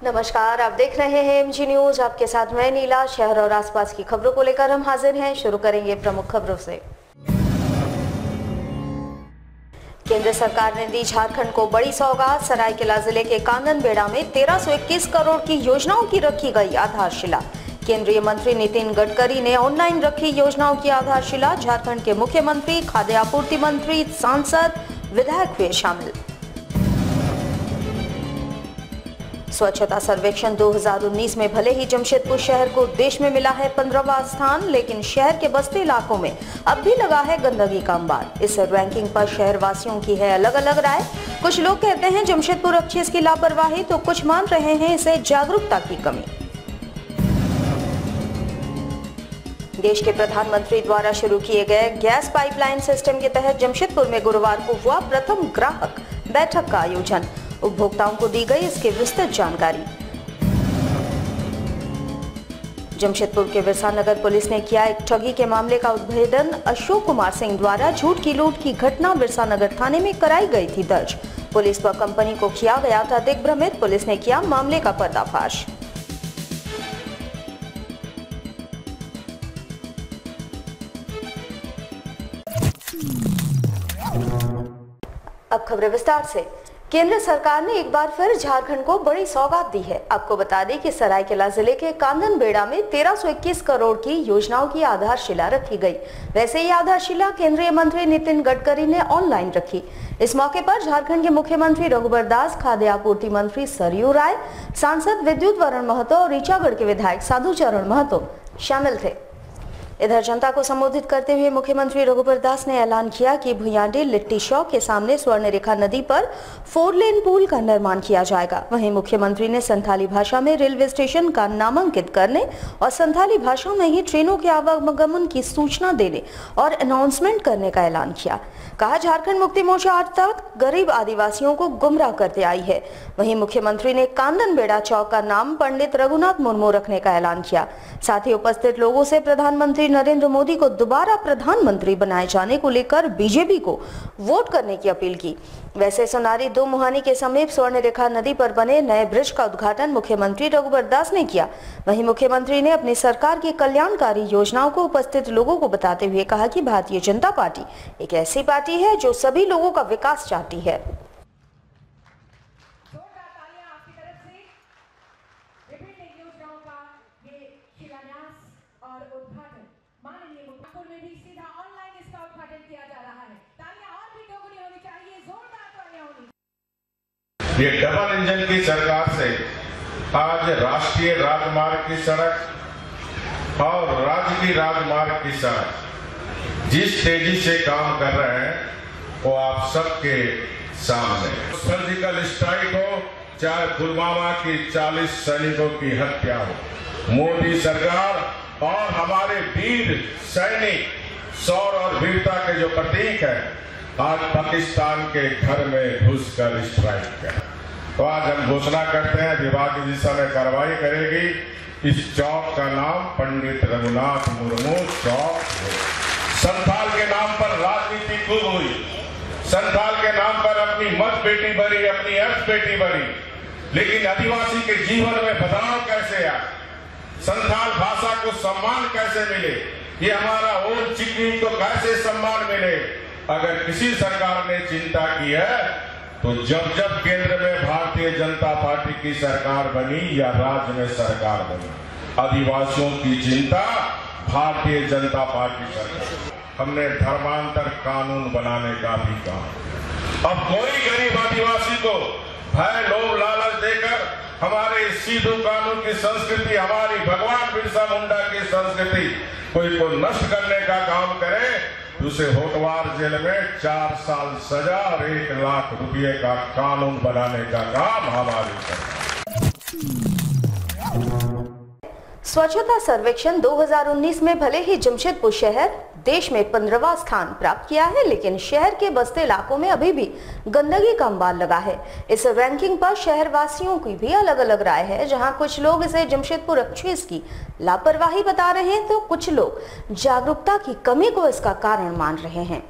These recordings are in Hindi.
नमस्कार, आप देख रहे हैं एमजी न्यूज। आपके साथ मैं नीला। शहर और आसपास की खबरों को लेकर हम हाजिर हैं। शुरू करेंगे प्रमुख खबरों से। केंद्र सरकार ने दी झारखंड को बड़ी सौगात। सरायकेला जिले के कांदनबेड़ा में 1321 करोड़ की योजनाओं की रखी गई आधारशिला। केंद्रीय मंत्री नितिन गडकरी ने ऑनलाइन रखी योजनाओं की आधारशिला। झारखंड के मुख्यमंत्री, खाद्य आपूर्ति मंत्री, सांसद, विधायक हुए शामिल। स्वच्छता सर्वेक्षण 2019 में भले ही जमशेदपुर शहर को देश में मिला है 15वां स्थान, लेकिन शहर के बस्ती इलाकों में अब भी लगा है गंदगी का अंबार। इस रैंकिंग पर शहर वासियों की है अलग अलग राय। कुछ लोग कहते हैं जमशेदपुर अच्छी इसकी लापरवाही, तो कुछ मान रहे हैं इसे जागरूकता की कमी। देश के प्रधानमंत्री द्वारा शुरू किए गए गैस पाइपलाइन सिस्टम के तहत जमशेदपुर में गुरुवार को हुआ प्रथम ग्राहक बैठक का आयोजन। उपभोक्ताओं को दी गई इसकी विस्तृत जानकारी। जमशेदपुर के बिरसानगर पुलिस ने किया एक ठगी के मामले का उद्भेदन। अशोक कुमार सिंह द्वारा झूठ की लूट की घटना बिरसानगर थाने में कराई गई थी दर्ज। पुलिस व कंपनी को किया गया था दिग्भ्रमित। पुलिस ने किया मामले का पर्दाफाश। अब खबरें विस्तार से। केंद्र सरकार ने एक बार फिर झारखंड को बड़ी सौगात दी है। आपको बता दें कि सरायकेला जिले के कांदनबेड़ा में 1321 करोड़ की योजनाओं की आधारशिला रखी गई। वैसे ये आधारशिला केंद्रीय मंत्री नितिन गडकरी ने ऑनलाइन रखी। इस मौके पर झारखंड के मुख्यमंत्री रघुबर दास, खाद्य आपूर्ति मंत्री सरयू राय, सांसद विद्युत वरण महतो और रीचागढ़ के विधायक साधु चरण महतो शामिल थे। इधर जनता को संबोधित करते हुए मुख्यमंत्री रघुबर दास ने ऐलान किया कि भुयाडी लिट्टी चौक के सामने स्वर्णरेखा नदी पर 4 लेन पुल का निर्माण किया जाएगा। वहीं मुख्यमंत्री ने संथाली भाषा में रेलवे स्टेशन का नामांकित करने और संथाली भाषा में ही ट्रेनों के आवागमन की सूचना देने और अनाउंसमेंट करने का ऐलान किया। कहा, झारखंड मुक्ति मोर्चा आज तक गरीब आदिवासियों को गुमराह करते आई है। वहीं मुख्यमंत्री ने कांदनबेड़ा चौक का नाम पंडित रघुनाथ मुर्मू रखने का ऐलान किया। साथ ही उपस्थित लोगों से प्रधानमंत्री नरेंद्र मोदी को दोबारा प्रधानमंत्री बनाए जाने को लेकर बीजेपी को वोट करने की अपील की। वैसे सोनारी दो मुहानी के समीप स्वर्णरेखा नदी पर बने नए ब्रिज का उद्घाटन मुख्यमंत्री रघुबर दास ने किया। वहीं मुख्यमंत्री ने अपनी सरकार की कल्याणकारी योजनाओं को उपस्थित लोगों को बताते हुए कहा कि भारतीय जनता पार्टी एक ऐसी पार्टी है जो सभी लोगों का विकास चाहती है। ये डबल इंजन की सरकार से आज राष्ट्रीय राजमार्ग की सड़क और राज्य की राजमार्ग की सड़क जिस तेजी से काम कर रहे हैं वो आप सबके सामने। सर्जिकल स्ट्राइक हो चाहे पुलवामा की 40 सैनिकों की हत्या हो, मोदी सरकार और हमारे वीर सैनिक शौर्य और वीरता के जो प्रतीक है आज पाकिस्तान के घर में घुसकर स्ट्राइक कर। तो आज हम घोषणा करते हैं विभाग इस दिशा में कार्रवाई करेगी। इस चौक का नाम पंडित रघुनाथ मुर्मू चौक है। संथाल के नाम पर राजनीति खूब हुई, संथाल के नाम पर अपनी मत बेटी भरी, अपनी अर्थ बेटी भरी, लेकिन आदिवासी के जीवन में बदलाव कैसे आए, संथाल भाषा को सम्मान कैसे मिले, ये हमारा ओल चिकनी को कैसे सम्मान मिले। अगर किसी सरकार ने चिंता की है तो जब जब केंद्र में भारतीय जनता पार्टी की सरकार बनी या राज्य में सरकार बनी, आदिवासियों की चिंता भारतीय जनता पार्टी सरकार। हमने धर्मांतर कानून बनाने का भी कहा। अब कोई गरीब आदिवासी को भय लोभ लालच देकर हमारे सीधू कानून की संस्कृति, हमारी भगवान बिरसा मुंडा की संस्कृति कोई को नष्ट करने का काम करे, उसे होटवार जेल में 4 साल सजा और 1 लाख रुपए का कानून बनाने का काम हमारी सरकार। स्वच्छता सर्वेक्षण 2019 में भले ही जमशेदपुर शहर देश में 15वां स्थान प्राप्त किया है, लेकिन शहर के बस्ते इलाकों में अभी भी गंदगी का अंबार लगा है। इस रैंकिंग पर शहर वासियों की भी अलग अलग राय है। जहां कुछ लोग इसे जमशेदपुर एक्सप्रेस की लापरवाही बता रहे हैं तो कुछ लोग जागरूकता की कमी को इसका कारण मान रहे हैं।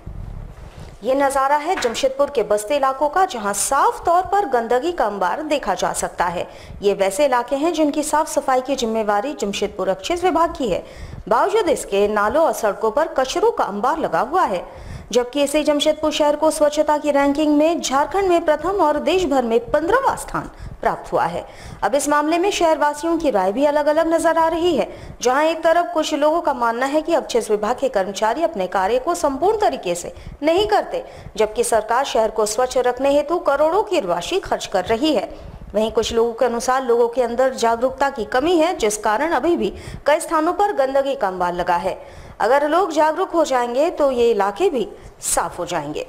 ये नजारा है जमशेदपुर के बस्ती इलाकों का, जहां साफ तौर पर गंदगी का अंबार देखा जा सकता है। ये वैसे इलाके हैं जिनकी साफ सफाई की जिम्मेवारी जमशेदपुर अपशिष्ट विभाग की है। बावजूद इसके नालों और सड़कों पर कचरों का अंबार लगा हुआ है, जबकि इसे जमशेदपुर शहर को स्वच्छता की रैंकिंग में झारखंड में प्रथम और देश भर में 15वां स्थान प्राप्त हुआ है। अब इस मामले में शहरवासियों की राय भी अलग अलग नजर आ रही है, जहां एक तरफ कुछ लोगों का मानना है कि अपशिष्ट विभाग के कर्मचारी अपने कार्य को संपूर्ण तरीके से नहीं करते, जबकि सरकार शहर को स्वच्छ रखने हेतु करोड़ों की राशि खर्च कर रही है। वहीं कुछ लोगों के अनुसार लोगों के अंदर जागरूकता की कमी है, जिस कारण अभी भी कई स्थानों पर गंदगी का अंबार लगा है। अगर लोग जागरूक हो जाएंगे तो ये इलाके भी साफ हो जाएंगे।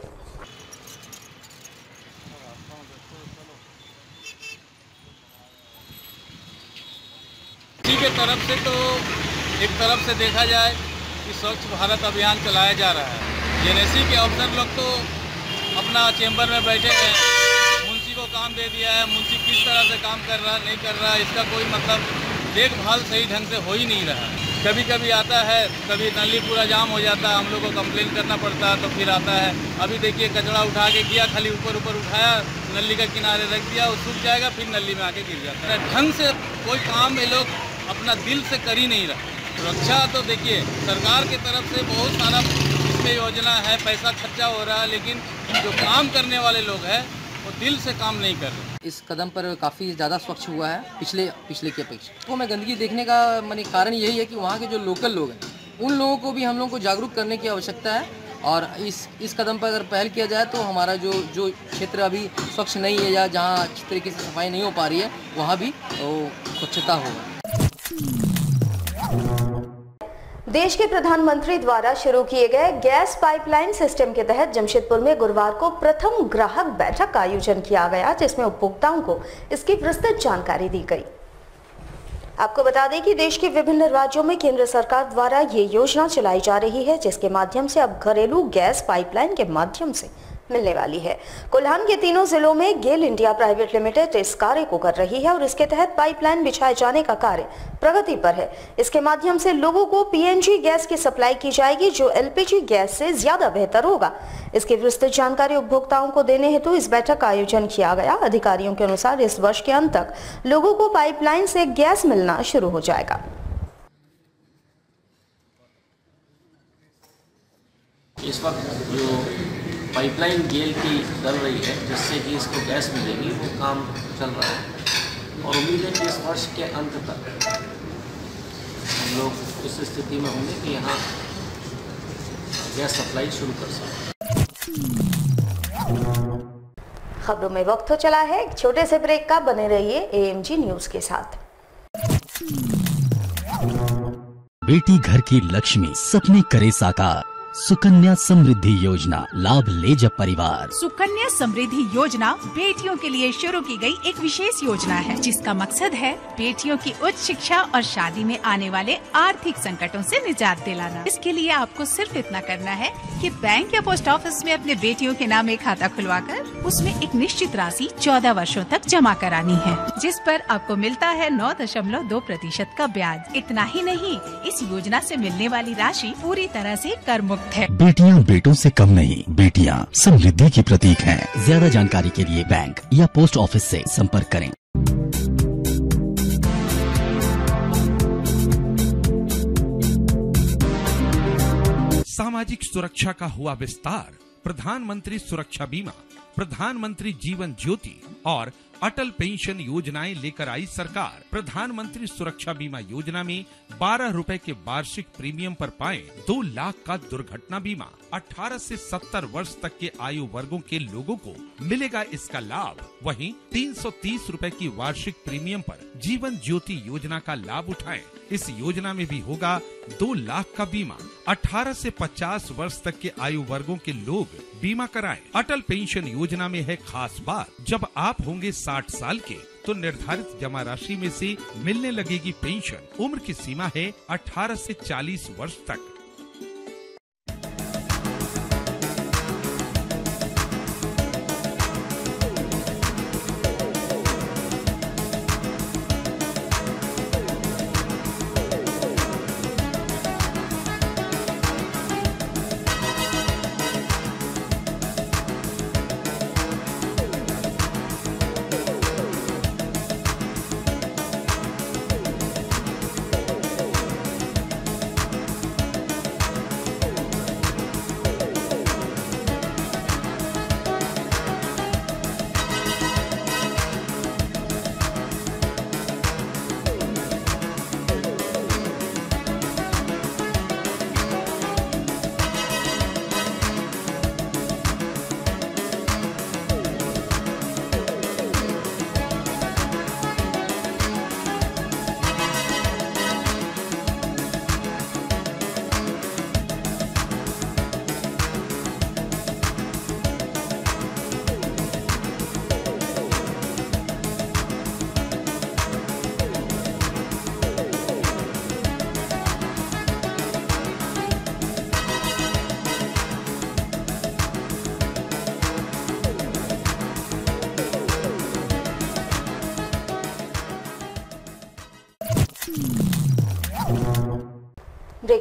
के तरफ से तो एक तरफ से देखा जाए कि स्वच्छ भारत अभियान चलाया जा रहा है। जेनेसी के अफसर लोग तो अपना चेंबर में बैठे हैं, मुंशी को काम दे दिया है। मुंशी किस तरह से काम कर रहा नहीं कर रहा, इसका कोई मतलब देखभाल सही ढंग से हो ही नहीं रहा। कभी कभी आता है, कभी नली पूरा जाम हो जाता है, हम लोग को कंप्लेन करना पड़ता है, तो फिर आता है। अभी देखिए कचरा उठा के गया, खाली ऊपर उठाया, नली का किनारे रख दिया, वो सूख जाएगा, फिर नली में आके गिर जाता है। ढंग से कोई काम ये लोग अपना दिल से कर ही नहीं रहा। सुरक्षा तो देखिए सरकार की तरफ से बहुत सारा इसमें योजना है, पैसा खर्चा हो रहा है, लेकिन जो काम करने वाले लोग हैं वो दिल से काम नहीं कर रहे। इस कदम पर काफ़ी ज़्यादा स्वच्छ हुआ है पिछले की अपेक्षा। तो मैं गंदगी देखने का माने कारण यही है कि वहाँ के जो लोकल लोग हैं उन लोगों को भी हम लोगों को जागरूक करने की आवश्यकता है। और इस कदम पर अगर पहल किया जाए तो हमारा जो क्षेत्र अभी स्वच्छ नहीं है या जहाँ अच्छी तरीके से सफाई नहीं हो पा रही है वहाँ भी स्वच्छता होगा। देश के प्रधानमंत्री द्वारा शुरू किए गए गैस पाइपलाइन सिस्टम के तहत जमशेदपुर में गुरुवार को प्रथम ग्राहक बैठक का आयोजन किया गया, जिसमें उपभोक्ताओं को इसकी विस्तृत जानकारी दी गई। आपको बता दें कि देश के विभिन्न राज्यों में केंद्र सरकार द्वारा ये योजना चलाई जा रही है, जिसके माध्यम से अब घरेलू गैस पाइपलाइन के माध्यम से मिलने वाली है। कोल्हान के तीनों जिलों में गेल इंडिया प्राइवेट लिमिटेड इस कार्य को कर रही है और इसके तहत पाइपलाइन बिछाए जाने का कार्य प्रगति पर है। इसके माध्यम से लोगों को पीएनजी गैस की सप्लाई की जाएगी, जो एलपीजी गैस से ज्यादा बेहतर होगा। इसकी विस्तृत जानकारी उपभोक्ताओं को देने हेतु इस बैठक का आयोजन किया गया। अधिकारियों के अनुसार इस वर्ष के अंत तक लोगों को पाइपलाइन से गैस मिलना शुरू हो जाएगा। इस वक्त जो पाइपलाइन गेल की डल रही है जिससे कि इसको गैस मिलेगी, वो काम चल रहा है और उम्मीद है कि इस वर्ष के अंत तक हम लोग इस स्थिति में होंगे कि यहाँ गैस सप्लाई शुरू कर सकें। खबरों में वक्त हो चला है एक छोटे से ब्रेक का। बने रहिए एएमजी न्यूज के साथ। बेटी घर की लक्ष्मी, सपने करे साकार। सुकन्या समृद्धि योजना, लाभ ले जब परिवार। सुकन्या समृद्धि योजना बेटियों के लिए शुरू की गई एक विशेष योजना है, जिसका मकसद है बेटियों की उच्च शिक्षा और शादी में आने वाले आर्थिक संकटों से निजात दिलाना। इसके लिए आपको सिर्फ इतना करना है कि बैंक या पोस्ट ऑफिस में अपने बेटियों के नाम एक खाता खुलवाकर उसमें एक निश्चित राशि 14 वर्षों तक जमा करानी है, जिस पर आपको मिलता है 9.2% का ब्याज। इतना ही नहीं, इस योजना से मिलने वाली राशि पूरी तरह से कर मुक्त है। बेटियां बेटों से कम नहीं, बेटियां समृद्धि की प्रतीक हैं। ज्यादा जानकारी के लिए बैंक या पोस्ट ऑफिस से संपर्क करें। सामाजिक सुरक्षा का हुआ विस्तार। प्रधानमंत्री सुरक्षा बीमा, प्रधानमंत्री जीवन ज्योति और अटल पेंशन योजनाएं लेकर आई सरकार। प्रधानमंत्री सुरक्षा बीमा योजना में 12 रुपए के वार्षिक प्रीमियम पर पाएं 2 लाख का दुर्घटना बीमा। 18 से 70 वर्ष तक के आयु वर्गों के लोगों को मिलेगा इसका लाभ। वहीं 330 रुपए की वार्षिक प्रीमियम पर जीवन ज्योति योजना का लाभ उठाएं। इस योजना में भी होगा 2 लाख का बीमा। 18 से 50 वर्ष तक के आयु वर्गों के लोग बीमा कराएं। अटल पेंशन योजना में है खास बात, जब आप होंगे 60 साल के तो निर्धारित जमा राशि में से मिलने लगेगी पेंशन। उम्र की सीमा है 18 से 40 वर्ष तक।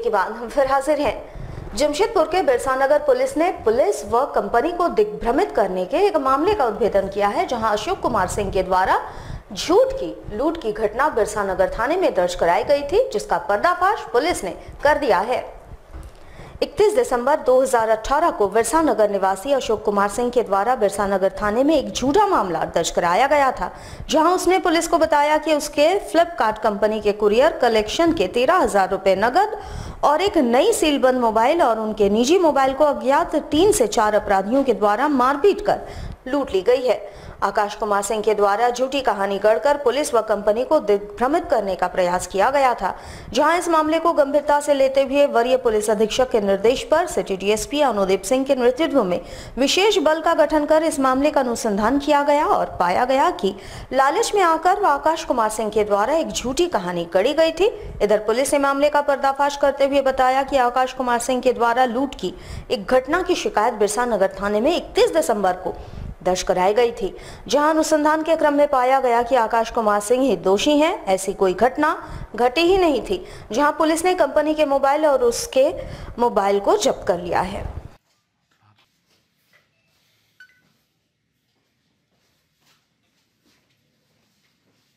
के बाद हम फिर हाजिर हैं। जमशेदपुर के बिरसा नगर पुलिस ने पुलिस व कंपनी को दिग्भ्रमित करने के एक मामले का उद्भेदन किया है, जहां अशोक कुमार सिंह के द्वारा लूट की घटना बिरसा नगर थाने में दर्ज कराई गई थी, जिसका पर्दाफाश पुलिस ने कर दिया है। 31 दिसंबर 2018 को बिरसा नगर निवासी अशोक कुमार सिंह के द्वारा बिरसा नगर थाने में एक झूठा मामला दर्ज कराया गया था, जहां उसने पुलिस को बताया कि उसके फ्लिपकार्ट कंपनी के कुरियर कलेक्शन के 13,000 रुपए नगद और एक नई सीलबंद मोबाइल और उनके निजी मोबाइल को अज्ञात 3 से 4 अपराधियों के द्वारा मारपीट कर लूट ली गई है। आकाश कुमार सिंह के द्वारा झूठी कहानी गढ़कर पुलिस व कंपनी को दिग्भ्रमित करने का प्रयास किया गया था, जहां इस मामले को गंभीरता से लेते हुए वरीय पुलिस अधीक्षक के निर्देश पर सिटी डीएसपी अनुदीप सिंह के नेतृत्व में विशेष बल का गठन कर इस मामले का अनुसंधान किया गया और पाया गया कि लालच में आकर आकाश कुमार सिंह के द्वारा एक झूठी कहानी गढ़ी गई थी। इधर पुलिस ने मामले का पर्दाफाश करते हुए बताया कि आकाश कुमार सिंह के द्वारा लूट की एक घटना की शिकायत बिरसा नगर थाने में 31 दिसंबर को दर्ज कराई गई थी, जहां अनुसंधान के क्रम में पाया गया कि आकाश कुमार सिंह ही दोषी हैं। ऐसी कोई घटना घटी ही नहीं थी, जहां पुलिस ने कंपनी के मोबाइल और उसके मोबाइल को जब्त कर लिया है।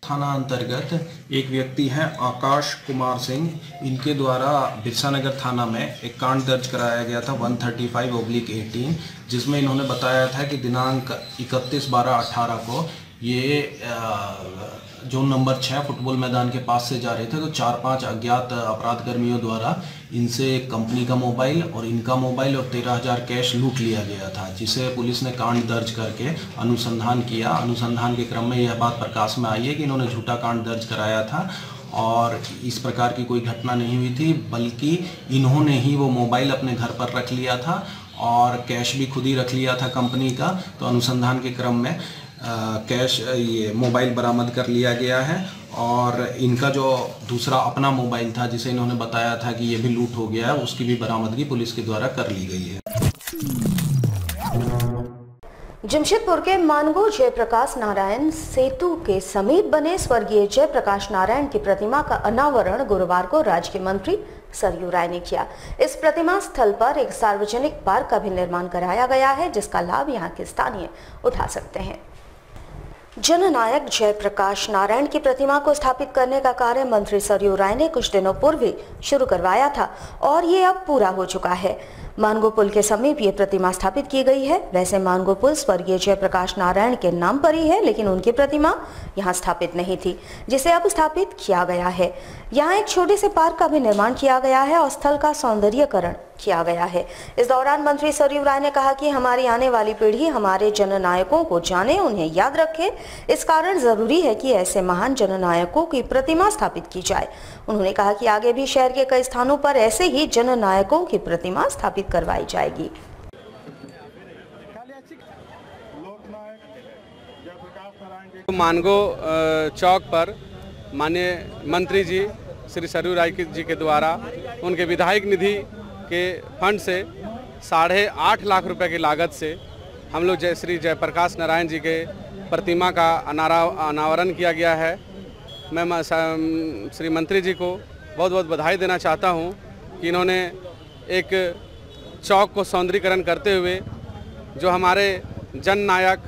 थाना अंतर्गत एक व्यक्ति हैं आकाश कुमार सिंह, इनके द्वारा बिरसा नगर थाना में एक कांड दर्ज कराया गया था 135/18, जिसमें इन्होंने बताया था कि दिनांक 31/12/18 को ये जोन नंबर 6 फुटबॉल मैदान के पास से जा रहे थे, तो 4-5 अज्ञात अपराधकर्मियों द्वारा इनसे कंपनी का मोबाइल और इनका मोबाइल और 13,000 कैश लूट लिया गया था, जिसे पुलिस ने कांड दर्ज करके अनुसंधान किया। अनुसंधान के क्रम में यह बात प्रकाश में आई है कि इन्होंने झूठा कांड दर्ज कराया था और इस प्रकार की कोई घटना नहीं हुई थी, बल्कि इन्होंने ही वो मोबाइल अपने घर पर रख लिया था और कैश भी खुद ही रख लिया था कंपनी का। तो अनुसंधान के क्रम में ये मोबाइल बरामद कर लिया गया है और इनका जो दूसरा अपना मोबाइल था, जिसे इन्होंने बताया था कि ये भी लूट हो गया है, उसकी भी बरामदगी पुलिस के द्वारा कर ली गई है। जमशेदपुर के मानगो जयप्रकाश नारायण सेतु के समीप बने स्वर्गीय जयप्रकाश नारायण की प्रतिमा का अनावरण गुरुवार को राज्य के मंत्री सरयू राय ने किया। इस प्रतिमा स्थल पर एक सार्वजनिक पार्क का भी निर्माण कराया गया है, जिसका लाभ यहाँ के स्थानीय उठा सकते हैं। जननायक जयप्रकाश नारायण की प्रतिमा को स्थापित करने का कार्य मंत्री सरयू राय ने कुछ दिनों पूर्व ही शुरू करवाया था और ये अब पूरा हो चुका है। मानगो पुल के समीप ये प्रतिमा स्थापित की गई है। वैसे मानगो पुल स्वर्गीय जयप्रकाश नारायण के नाम पर ही है, लेकिन उनकी प्रतिमा यहाँ स्थापित नहीं थी, जिसे अब स्थापित किया गया है। यहाँ एक छोटे से पार्क का भी निर्माण किया गया है और स्थल का सौंदर्यीकरण किया गया है। इस दौरान मंत्री सरयू राय ने कहा कि हमारी आने वाली पीढ़ी हमारे जननायकों को जाने, उन्हें याद रखे। इस कारण जरूरी है कि ऐसे महान जननायकों की प्रतिमा स्थापित की जाए। उन्होंने कहा कि आगे भी शहर के कई स्थानों पर ऐसे ही जननायकों की प्रतिमा स्थापित करवाई जाएगी। मानगो चौक पर माननीय मंत्री जी श्री सरयू राय जी के द्वारा उनके विधायक निधि के फंड से 8.5 लाख रुपए की लागत से हम लोग श्री जयप्रकाश नारायण जी के प्रतिमा का अनावरण किया गया है। मैं श्री मंत्री जी को बहुत बहुत बधाई देना चाहता हूं कि इन्होंने एक चौक को सौंदर्यीकरण करते हुए जो हमारे जननायक,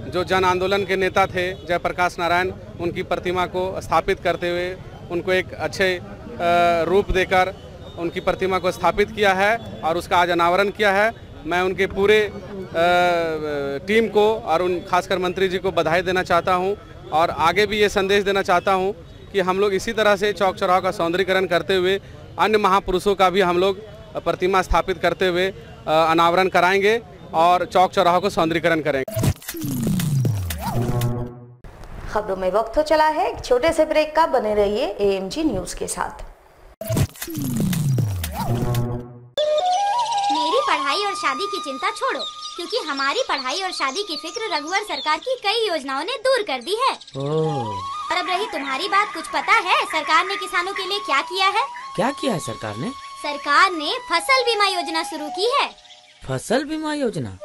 जो जन आंदोलन के नेता थे जयप्रकाश नारायण, उनकी प्रतिमा को स्थापित करते हुए उनको एक अच्छे रूप देकर उनकी प्रतिमा को स्थापित किया है और उसका आज अनावरण किया है। मैं उनके पूरे टीम को और उन खासकर मंत्री जी को बधाई देना चाहता हूं और आगे भी ये संदेश देना चाहता हूं कि हम लोग इसी तरह से चौक चौराहों का सौंदर्यीकरण करते हुए अन्य महापुरुषों का भी हम लोग प्रतिमा स्थापित करते हुए अनावरण कराएंगे और चौक चौराहों को सौंदर्यीकरण करेंगे। खबरों में वक्त हो चला है एक छोटे से ब्रेक का। बने रहिए एएमजी न्यूज के साथ। मेरी पढ़ाई और शादी की चिंता छोड़ो, क्योंकि हमारी पढ़ाई और शादी की फिक्र रघुवर सरकार की कई योजनाओं ने दूर कर दी है। और अब रही तुम्हारी बात, कुछ पता है सरकार ने किसानों के लिए क्या किया है? क्या किया है सरकार ने? सरकार ने फसल बीमा योजना शुरू की है। फसल बीमा योजना?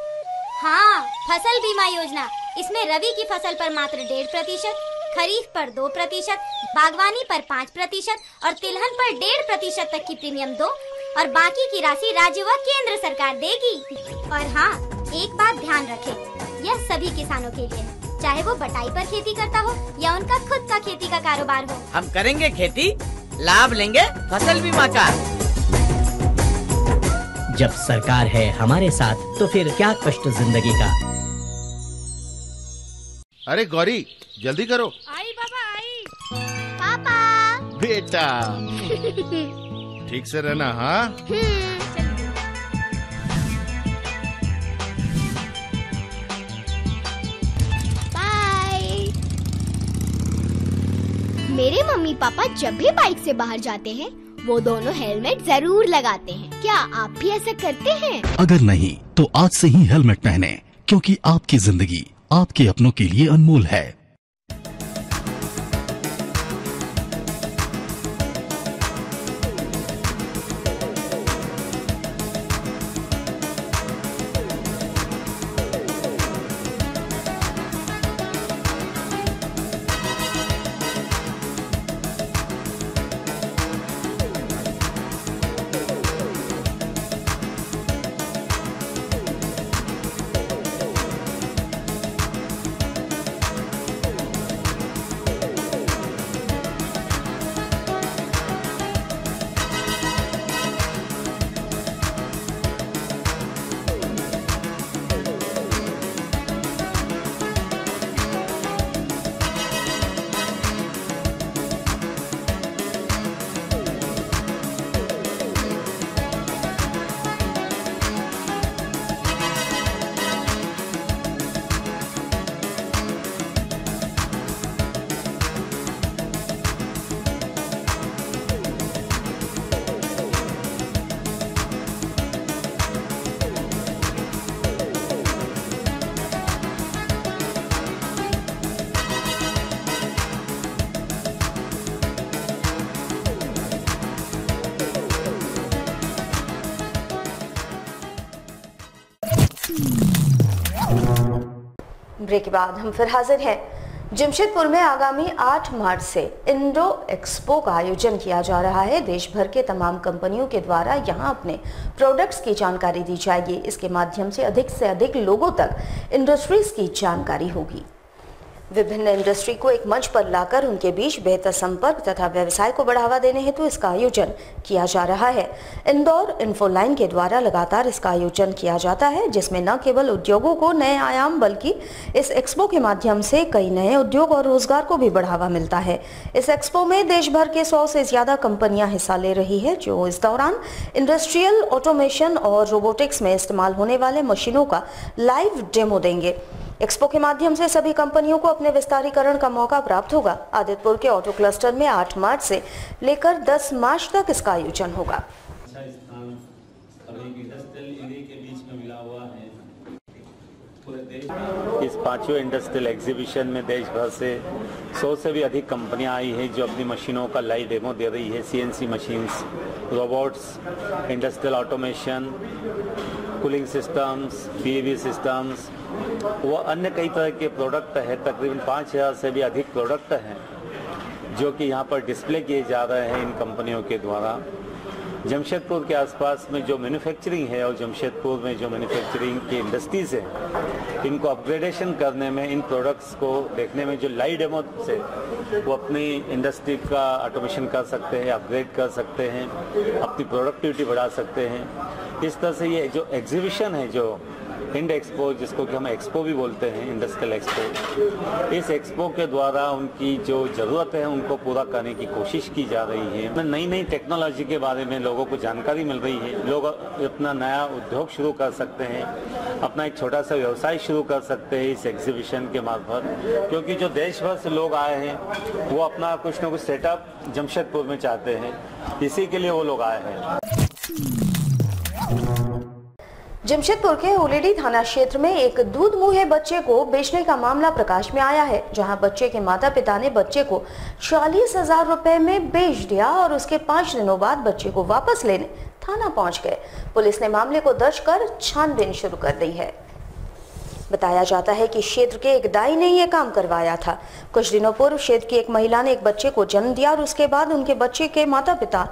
हाँ, फसल बीमा योजना। इसमें रबी की फसल पर मात्र 1.5% खरीफ पर 2%, बागवानी पर 5% और तिलहन पर 1.5% तक की प्रीमियम दो और बाकी की राशि राज्य व केंद्र सरकार देगी। और हाँ, एक बात ध्यान रखें, यह सभी किसानों के लिए है, चाहे वो बटाई पर खेती करता हो या उनका खुद का खेती का कारोबार हो। हम करेंगे खेती, लाभ लेंगे फसल बीमा का। जब सरकार है हमारे साथ तो फिर क्या कष्ट जिंदगी का। अरे गौरी जल्दी करो। आई बाबा आई। पापा। बेटा ठीक से रहना। हाँ बाय। मेरे मम्मी पापा जब भी बाइक से बाहर जाते हैं वो दोनों हेलमेट जरूर लगाते हैं। क्या आप भी ऐसा करते हैं? अगर नहीं तो आज से ही हेलमेट पहने, क्योंकि आपकी जिंदगी आपके अपनों के लिए अनमोल है। ब्रेक के बाद हम फिर हाजिर हैं। जमशेदपुर में आगामी 8 मार्च से इंडो एक्सपो का आयोजन किया जा रहा है। देश भर के तमाम कंपनियों के द्वारा यहां अपने प्रोडक्ट्स की जानकारी दी जाएगी। इसके माध्यम से अधिक लोगों तक इंडस्ट्रीज की जानकारी होगी। विभिन्न इंडस्ट्री को एक मंच पर लाकर उनके बीच बेहतर संपर्क तथा व्यवसाय को बढ़ावा देने हेतु इसका आयोजन किया जा रहा है। इंदौर इन्फोलाइन के द्वारा लगातार इसका आयोजन किया जाता है, जिसमें न केवल उद्योगों को नए आयाम बल्कि इस एक्सपो के माध्यम से कई नए उद्योग और रोजगार को भी बढ़ावा मिलता है। इस एक्सपो में देश भर के 100 से ज्यादा कंपनियां हिस्सा ले रही है, जो इस दौरान इंडस्ट्रियल ऑटोमेशन और रोबोटिक्स में इस्तेमाल होने वाले मशीनों का लाइव डेमो देंगे। एक्सपो के माध्यम से सभी कंपनियों को अपने विस्तारीकरण का मौका प्राप्त होगा। आदित्यपुर के ऑटो क्लस्टर में 8 मार्च से लेकर 10 मार्च तक इसका आयोजन होगा। इस 5वें इंडस्ट्रियल एग्जीबिशन में देश भर से 100 से भी अधिक कंपनियां आई हैं जो अपनी मशीनों का लाइव डेमो दे रही है। CNC machines, robots, industrial automation, cooling systems, PV systems, वो अन्य कई तरह के प्रोडक्ट है। तकरीबन 5000 से भी अधिक प्रोडक्ट हैं जो कि यहाँ पर डिस्प्ले किए जा रहे हैं इन कंपनियों के द्वारा। जमशेदपुर के आसपास में जो मैन्युफैक्चरिंग है और जमशेदपुर में जो मैन्युफैक्चरिंग की इंडस्ट्रीज़ हैं, इनको अपग्रेडेशन करने में, इन प्रोडक्ट्स को देखने में जो लाइव डेमो से वो अपनी इंडस्ट्री का ऑटोमेशन कर सकते हैं, अपग्रेड कर सकते हैं, अपनी प्रोडक्टिविटी बढ़ा सकते हैं। इस तरह से ये जो एग्जीबिशन है, जो इंड एक्सपो, जिसको कि हम एक्सपो भी बोलते हैं, इंडस्ट्रियल एक्सपो, इस एक्सपो के द्वारा उनकी जो ज़रूरत है उनको पूरा करने की कोशिश की जा रही है। नई नई टेक्नोलॉजी के बारे में लोगों को जानकारी मिल रही है। लोग अपना नया उद्योग शुरू कर सकते हैं, अपना एक छोटा सा व्यवसाय शुरू कर सकते हैं इस एग्जीबिशन के मार्फत, क्योंकि जो देश भर से लोग आए हैं वो अपना कुछ न कुछ सेटअप जमशेदपुर में चाहते हैं, इसी के लिए वो लोग आए हैं। जमशेदपुर के उलेडी थाना क्षेत्र में एक दूध मुहे बच्चे को बेचने का मामला प्रकाश में आया है, जहां बच्चे के माता पिता ने बच्चे को 40,000 रुपए में बेच दिया और उसके 5 दिनों बाद बच्चे को वापस लेने थाना पहुंच गए। पुलिस ने मामले को दर्ज कर छानबीन शुरू कर दी है। बताया जाता है कि क्षेत्र के एक दाई ने यह काम करवाया था। कुछ दिनों पूर्व क्षेत्र की एक महिला ने एक बच्चे को जन्म दिया और उसके बाद उनके बच्चे के माता पिता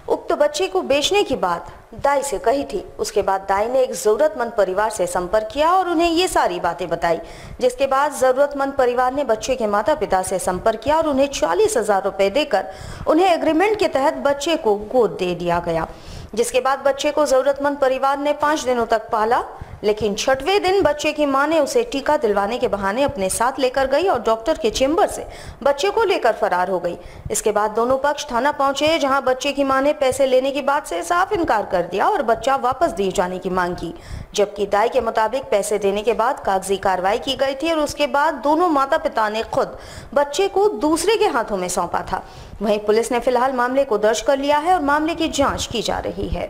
उक्त बच्चे को बेचने की बात दाई से कही थी। उसके बाद दाई ने एक जरूरतमंद परिवार से संपर्क किया और उन्हें ये सारी बातें बताई, जिसके बाद जरूरतमंद परिवार ने बच्चे के माता पिता से संपर्क किया और उन्हें 40,000 रुपए देकर उन्हें एग्रीमेंट के तहत बच्चे को गोद दे दिया गया। जिसके बाद बच्चे को जरूरतमंद परिवार ने 5 दिनों तक पाला, लेकिन 6वें दिन बच्चे की मां ने उसे टीका दिलवाने के बहाने अपने साथ लेकर गई और डॉक्टर के चेंबर से बच्चे को लेकर फरार हो गई। इसके बाद दोनों पक्ष थाना पहुंचे, जहां बच्चे की मां ने पैसे लेने की बात से साफ इनकार कर दिया और बच्चा वापस दिए जाने की मांग की, जबकि दाई के मुताबिक पैसे देने के बाद कागजी कार्रवाई की गई थी और उसके बाद दोनों माता पिता ने खुद बच्चे को दूसरे के हाथों में सौंपा था। वहीं पुलिस ने फिलहाल मामले को दर्ज कर लिया है और मामले की जांच की जा रही है।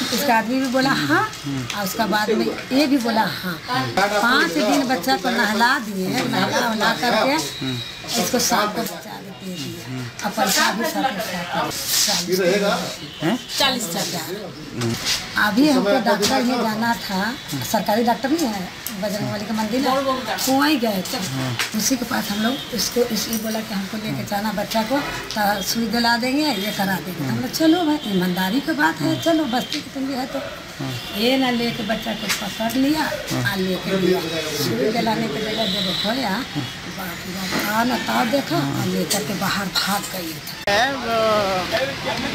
उसका आदमी भी बोला हाँ और उसका बाद में ये भी बोला हाँ। 5 दिन बच्चा को नहला दिए, नहला करके इसको सांप को बचा दे दिया और पैसा भी 40,000। अभी हमको डॉक्टर ही जाना था, सरकारी डॉक्टर नहीं है, बजरंगबली का मंदिर है, वहीं गए थे। उसी के पास हम लोग इसको इसलिए बोला कि हमको लेके जाना बच्चा को, तो सुई दिला देंगे, ये करा देंगे। हम लोग चलो भाई, ईमानदारी की बात है, चलो बस्ती की तुम भी है तो ये ना लेके बच्चा को पकड़ लिया और लेके लिया। सुई दिलाने के जगह जब खोया ना तब देखा और लेकर के बाहर भाग गई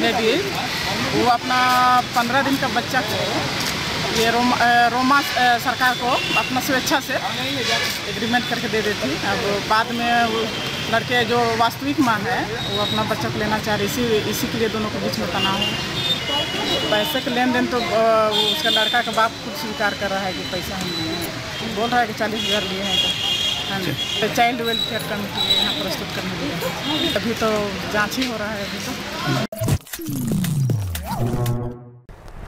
लेडी। वो अपना 15 दिन का बच्चा को ये रोमा सरकार को अपना स्वेच्छा से एग्रीमेंट करके दे देती। अब बाद में वो लड़के जो वास्तविक माँ है वो अपना बच्चा को लेना चाह रही, इसी के लिए दोनों के बीच में तनाव है। पैसे के लेन देन तो उसका लड़का का बाप खुद स्वीकार कर रहा है कि पैसा हम लिए हैं, बोल रहा है कि 40,000 लिए हैं। तो चाइल्ड वेलफेयर कमेटी यहाँ प्रस्तुत करने दिया। अभी तो जांच ही हो रहा है। अभी तो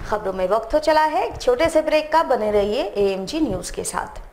खबरों में वक्त हो चला है एक छोटे से ब्रेक का। बने रहिए AMG न्यूज के साथ।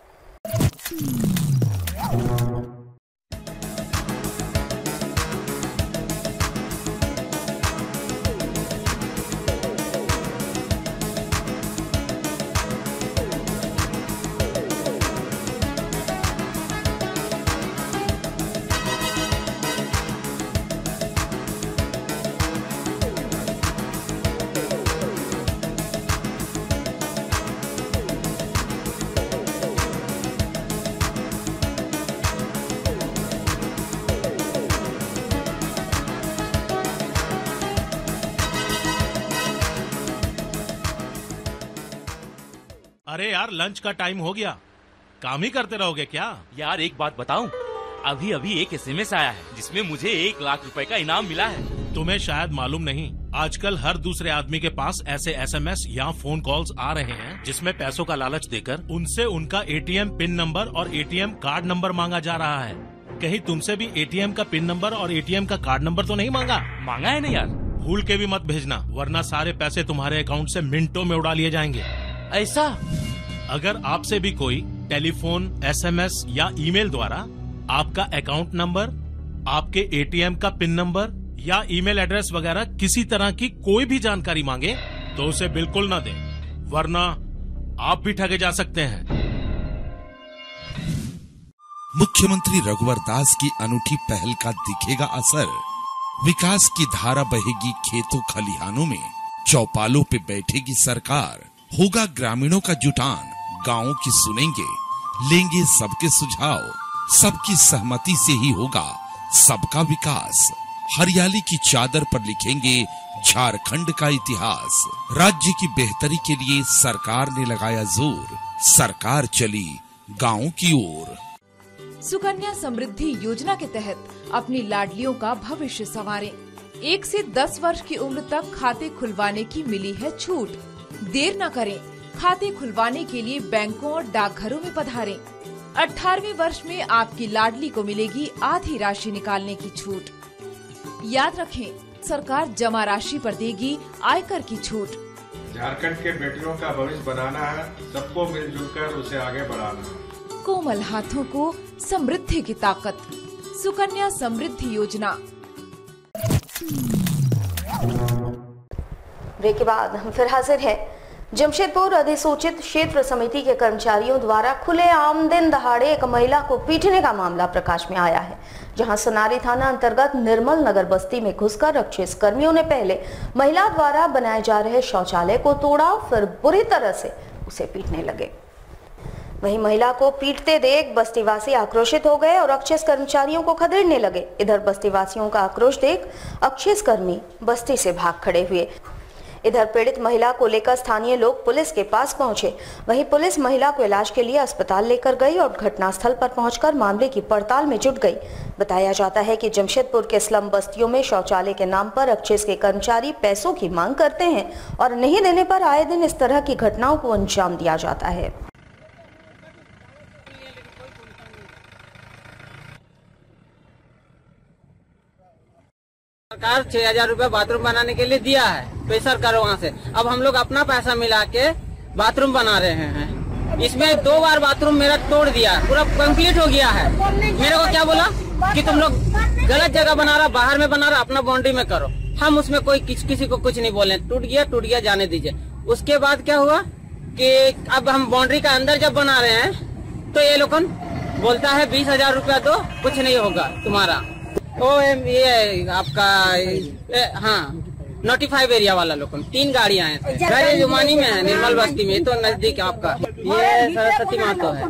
अरे यार, लंच का टाइम हो गया, काम ही करते रहोगे क्या? यार एक बात बताऊं, अभी अभी एक SMS आया है जिसमें मुझे 1 लाख रुपए का इनाम मिला है। तुम्हें शायद मालूम नहीं, आजकल हर दूसरे आदमी के पास ऐसे SMS या फोन कॉल्स आ रहे हैं जिसमें पैसों का लालच देकर उनसे उनका ATM पिन नंबर और ATM कार्ड नंबर मांगा जा रहा है। कहीं तुमसे भी ATM का पिन नंबर और ATM का कार्ड नंबर तो नहीं मांगा? मांगा है ना यार। भूल के भी मत भेजना, वरना सारे पैसे तुम्हारे अकाउंट से मिनटों में उड़ा लिए जाएंगे। ऐसा? अगर आपसे भी कोई टेलीफोन, SMS या ईमेल द्वारा आपका अकाउंट नंबर, आपके ATM का पिन नंबर या ईमेल एड्रेस वगैरह किसी तरह की कोई भी जानकारी मांगे तो उसे बिल्कुल न दें, वरना आप भी ठगे जा सकते हैं। मुख्यमंत्री रघुवर दास की अनूठी पहल का दिखेगा असर। विकास की धारा बहेगी खेतों खलिहानों में, चौपालों पे बैठेगी सरकार। होगा ग्रामीणों का जुटान, गांवों की सुनेंगे, लेंगे सबके सुझाव। सबकी सहमति से ही होगा सबका विकास। हरियाली की चादर पर लिखेंगे झारखंड का इतिहास। राज्य की बेहतरी के लिए सरकार ने लगाया जोर, सरकार चली गांव की ओर। सुकन्या समृद्धि योजना के तहत अपनी लाडलियों का भविष्य संवारें। 1 से 10 वर्ष की उम्र तक खाते खुलवाने की मिली है छूट। देर न करें, खाते खुलवाने के लिए बैंकों और डाकघरों में पधारें। 18वें वर्ष में आपकी लाडली को मिलेगी आधी राशि निकालने की छूट। याद रखें, सरकार जमा राशि पर देगी आयकर की छूट। झारखंड के बेटियों का भविष्य बनाना है, सबको मिलजुल कर उसे आगे बढ़ाना है। कोमल हाथों को समृद्धि की ताकत, सुकन्या समृद्धि योजना। ब्रेक के बाद हम फिर हाजिर हैं। जमशेदपुर अधिसूचित क्षेत्र समिति के कर्मचारियों द्वारा खुलेआम दिन दहाड़े एक महिला को पीटने का मामला प्रकाश में आया है, जहां सोनारी थाना अंतर्गत निर्मल नगर बस्ती में घुसकर रक्षित कर्मियों ने पहले महिला द्वारा बनाए जा रहे शौचालय को तोड़ा, फिर बुरी तरह से उसे पीटने लगे। वहीं महिला को पीटते देख बस्तीवासी आक्रोशित हो गए और अक्षय कर्मचारियों को खदेड़ने लगे। इधर बस्तीवासियों का आक्रोश देख अक्षय कर्मी बस्ती से भाग खड़े हुए। इधर पीड़ित महिला को लेकर स्थानीय लोग पुलिस के पास पहुंचे। वहीं पुलिस महिला को इलाज के लिए अस्पताल लेकर गई और घटनास्थल पर पहुंचकर मामले की पड़ताल में जुट गई। बताया जाता है कि जमशेदपुर के स्लम बस्तियों में शौचालय के नाम पर अक्षय के कर्मचारी पैसों की मांग करते हैं और नहीं देने पर आए दिन इस तरह की घटनाओं को अंजाम दिया जाता है। सरकार 6,000 रुपया बाथरूम बनाने के लिए दिया है, पैसा करो वहाँ से। अब हम लोग अपना पैसा मिला के बाथरूम बना रहे हैं। इसमें 2 बार बाथरूम मेरा तोड़ दिया, पूरा कंप्लीट हो गया है। मेरे को क्या बोला कि तुम लोग गलत जगह बना रहा, बाहर में बना रहा, अपना बाउंड्री में करो। हम उसमें कोई किसी को कुछ नहीं बोले, टूट गया जाने दीजिए। उसके बाद क्या हुआ कि अब हम बाउंड्री का अंदर जब बना रहे हैं तो ये लोग बोलता है 20,000 रुपया दो, कुछ नहीं होगा तुम्हारा। ये आपका हाँ नोटिफाइड एरिया वाला लोग 3 गाड़ियां हैं। घर जुमानी में है, निर्मल बस्ती में, तो नजदीक आपका ये सरस्वती माता है।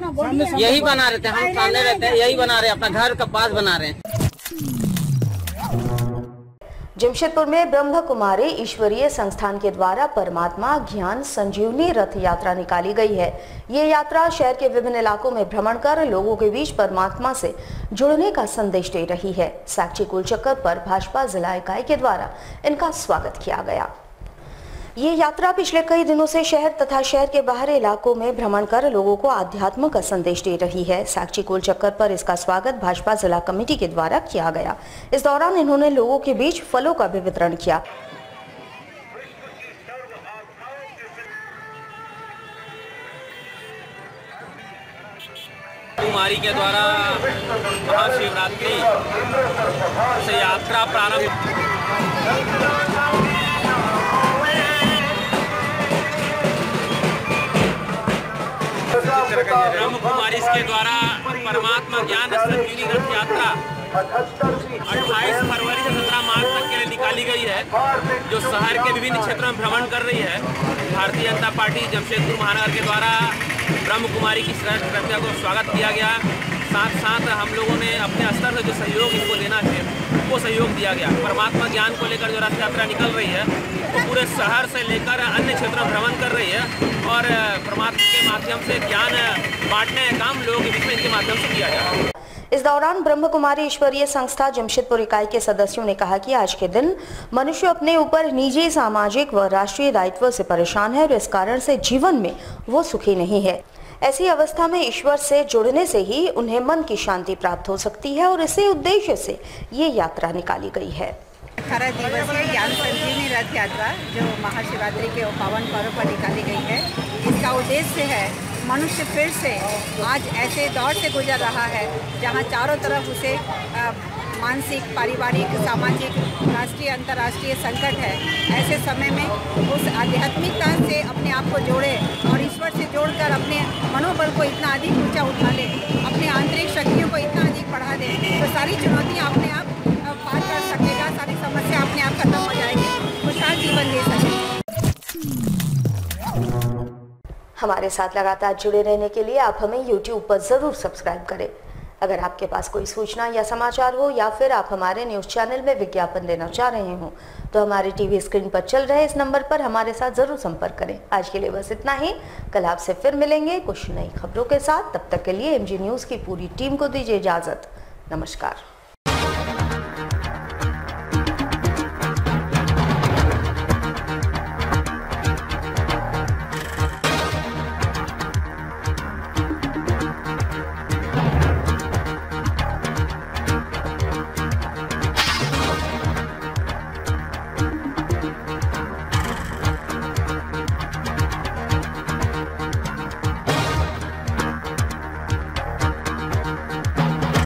यही बना रहे थे, हम सामने रहते हैं, यही बना रहे हैं, अपना घर का पास बना रहे हैं। जमशेदपुर में ब्रह्म कुमारी ईश्वरीय संस्थान के द्वारा परमात्मा ज्ञान संजीवनी रथ यात्रा निकाली गई है। ये यात्रा शहर के विभिन्न इलाकों में भ्रमण कर लोगों के बीच परमात्मा से जुड़ने का संदेश दे रही है। साक्षी कुल चक्कर पर भाजपा जिला इकाई के द्वारा इनका स्वागत किया गया। ये यात्रा पिछले कई दिनों से शहर तथा शहर के बाहरी इलाकों में भ्रमण कर लोगों को आध्यात्म का संदेश दे रही है। साक्षी कुल चक्कर पर इसका स्वागत भाजपा जिला कमेटी के द्वारा किया गया। इस दौरान इन्होंने लोगों के बीच फलों का भी वितरण किया। कुमारी के द्वारा महाशिवरात्रि से यात्रा प्रारंभ ब्रह्म कुमारी के द्वारा परमात्मा ज्ञान संजीवनी रथ यात्रा 28 फरवरी से 17 मार्च तक के लिए निकाली गई है, जो शहर के विभिन्न क्षेत्रों में भ्रमण कर रही है। भारतीय जनता पार्टी जमशेदपुर महानगर के द्वारा ब्रह्म कुमारी की रथ यात्रा को स्वागत किया गया। साथ साथ हम लोगों ने अपने स्तर से जो सहयोग इनको देना चाहिए वो सहयोग दिया गया। परमात्मा ज्ञान को लेकर जो रथ यात्रा निकल रही है वो पूरे शहर से लेकर अन्य क्षेत्रों में भ्रमण कर रही है और परमात्मा के माध्यम से ज्ञान बांटने का काम लोगों के बीच में इनके माध्यम से किया जा रहा है। इस दौरान ब्रह्म कुमारी ईश्वरीय संस्था जमशेदपुर इकाई के सदस्यों ने कहा कि आज के दिन मनुष्य अपने ऊपर निजी, सामाजिक व राष्ट्रीय दायित्व से परेशान है और इस कारण से जीवन में वो सुखी नहीं है। ऐसी अवस्था में ईश्वर से जुड़ने से ही उन्हें मन की शांति प्राप्त हो सकती है और इसी उद्देश्य से ये यात्रा निकाली गई है। 18 दिवसीय ज्ञान संजीवनी रथ यात्रा जो महाशिवरात्रि के पावन पर्व पर निकाली गई है, इसका उद्देश्य है मनुष्य फिर से आज ऐसे दौर से गुजर रहा है जहां चारों तरफ उसे मानसिक, पारिवारिक, सामाजिक, राष्ट्रीय, अंतर्राष्ट्रीय संकट है। ऐसे समय में उस आध्यात्मिकता से अपने आप को जोड़े और ईश्वर से जोड़कर अपने मनोबल को इतना अधिक ऊंचा उठा ले, अपने आंतरिक शक्तियों को इतना अधिक बढ़ा दे तो सारी चुनौतियाँ अपने आप पार कर सकेगा, सारी समस्या अपने आप खत्म हो जाएगी, खुशहाल जीवन दे सकेगा। हमारे साथ लगातार जुड़े रहने के लिए आप हमें YouTube पर जरूर सब्सक्राइब करें। अगर आपके पास कोई सूचना या समाचार हो या फिर आप हमारे न्यूज़ चैनल में विज्ञापन देना चाह रहे हो तो हमारे टीवी स्क्रीन पर चल रहे इस नंबर पर हमारे साथ जरूर संपर्क करें। आज के लिए बस इतना ही। कल आपसे फिर मिलेंगे कुछ नई खबरों के साथ। तब तक के लिए MG न्यूज़ की पूरी टीम को दीजिए इजाजत। नमस्कार।